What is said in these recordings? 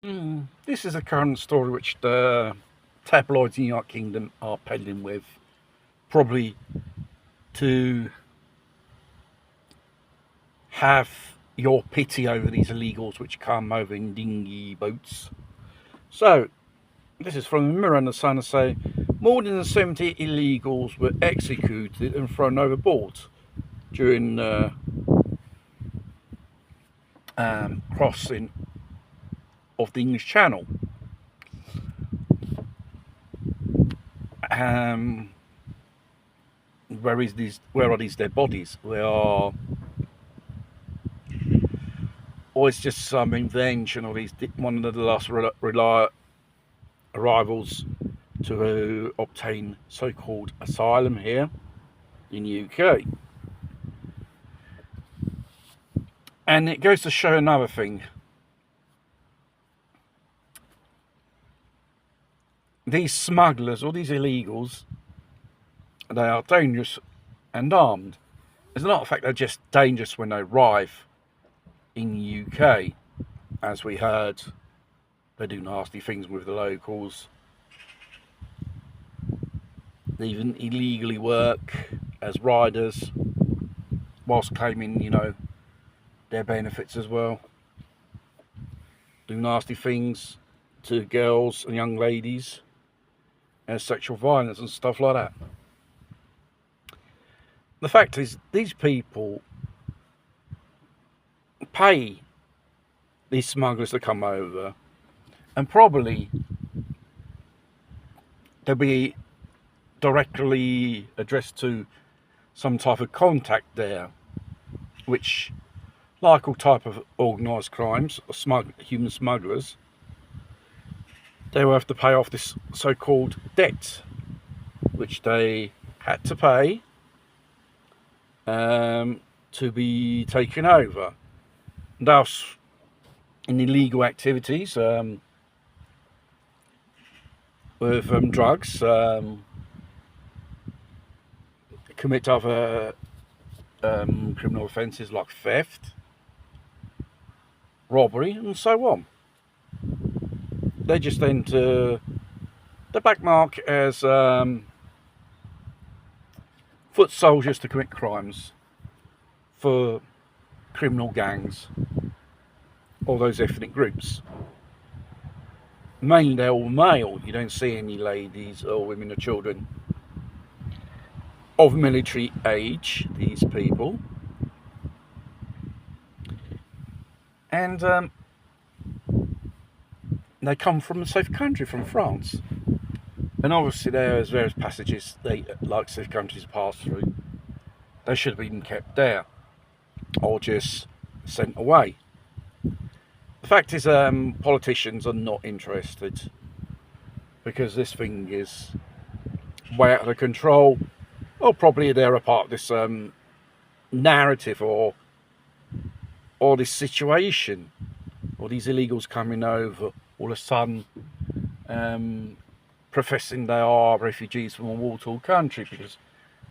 This is a current story which the tabloids in the United Kingdom are peddling with, probably to have your pity over these illegals which come over in dinghy boats. So, this is from the Mirror and the Sun, say more than 70 illegals were executed and thrown overboard during the crossing of the English Channel. Where are these dead bodies? Or it's just some invention, or these one of the last arrivals to obtain so-called asylum here in the UK. And it goes to show another thing. These smugglers or these illegals, they are dangerous and armed. As a matter of fact, they're just dangerous when they arrive in the UK. As we heard, they do nasty things with the locals. They even illegally work as riders whilst claiming, their benefits as well. Do nasty things to girls and young ladies, and sexual violence and stuff like that. The fact is, these people pay these smugglers to come over, and probably they'll be directly addressed to some type of contact there, which, like all type of organised crimes or human smugglers, they will have to pay off this so-called debt, which they had to pay to be taken over. Thus, in illegal activities with drugs, commit other criminal offences like theft, robbery, and so on. They just enter the black mark as foot soldiers to commit crimes for criminal gangs or those ethnic groups. Mainly they're all male. You don't see any ladies or women or children of military age, these people. And they come from a safe country, from France. And obviously there's various passages they like safe countries pass through. They should have been kept there or just sent away. The fact is, politicians are not interested because this thing is way out of control. Or probably they're a part of this narrative or this situation, or these illegals coming over all of a sudden professing they are refugees from a war-torn country, because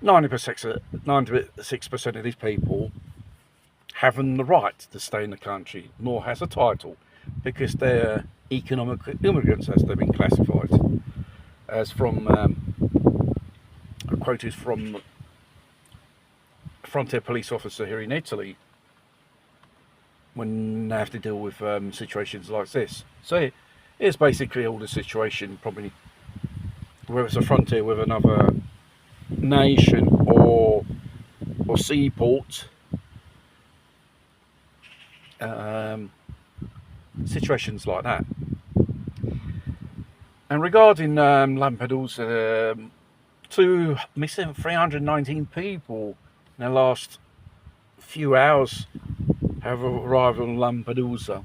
96% of these people haven't the right to stay in the country, nor has a title, because they're economic immigrants, as they've been classified. As from a quote is from a frontier police officer here in Italy, when they have to deal with situations like this. So it's basically all the situation, probably whether it's a frontier with another nation or seaport, situations like that. And regarding Lampedusa, two missing 319 people in the last few hours have arrived on Lampedusa.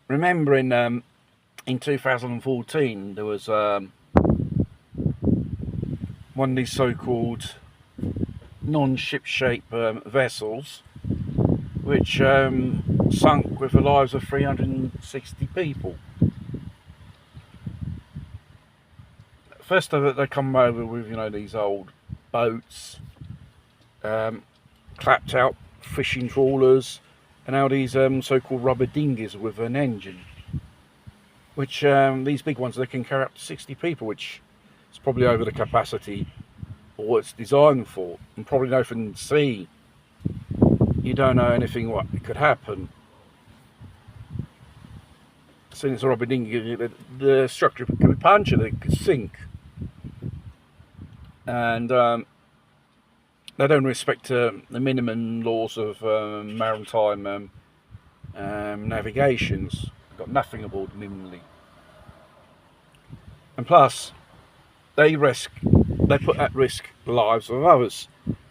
Remembering in 2014 there was one of these so-called non-ship shape vessels which sunk with the lives of 360 people. First of it, they come over with these old boats, clapped out fishing trawlers, and now these so-called rubber dinghies with an engine, which these big ones, they can carry up to 60 people, which is probably over the capacity or what it's designed for, and probably no from sea. You don't know anything what could happen. Since it's a rubber dinghy, the structure could be punctured, it could sink, and they don't respect the minimum laws of maritime navigations. They've got nothing aboard minimally, and plus they put at risk the lives of others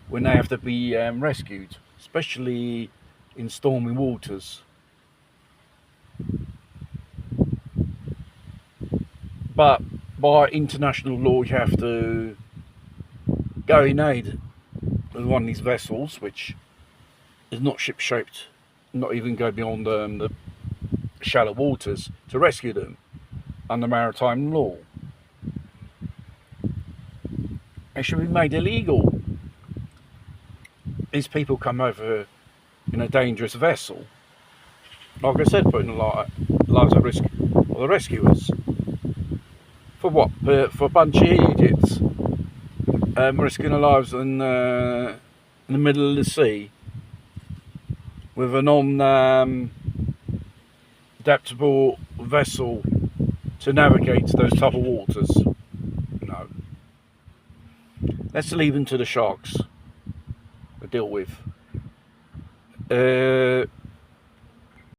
when they have to be rescued, especially in stormy waters. But by international law, you have to go in aid of one of these vessels, which is not ship-shaped, not even go beyond the shallow waters, to rescue them under maritime law. It should be made illegal. These people come over in a dangerous vessel, like I said, putting the lives at risk of the rescuers. For what? For a bunch of idiots risking their lives in the middle of the sea with a non-adaptable vessel to navigate those type of waters. No. Let's leave them to the sharks to deal with.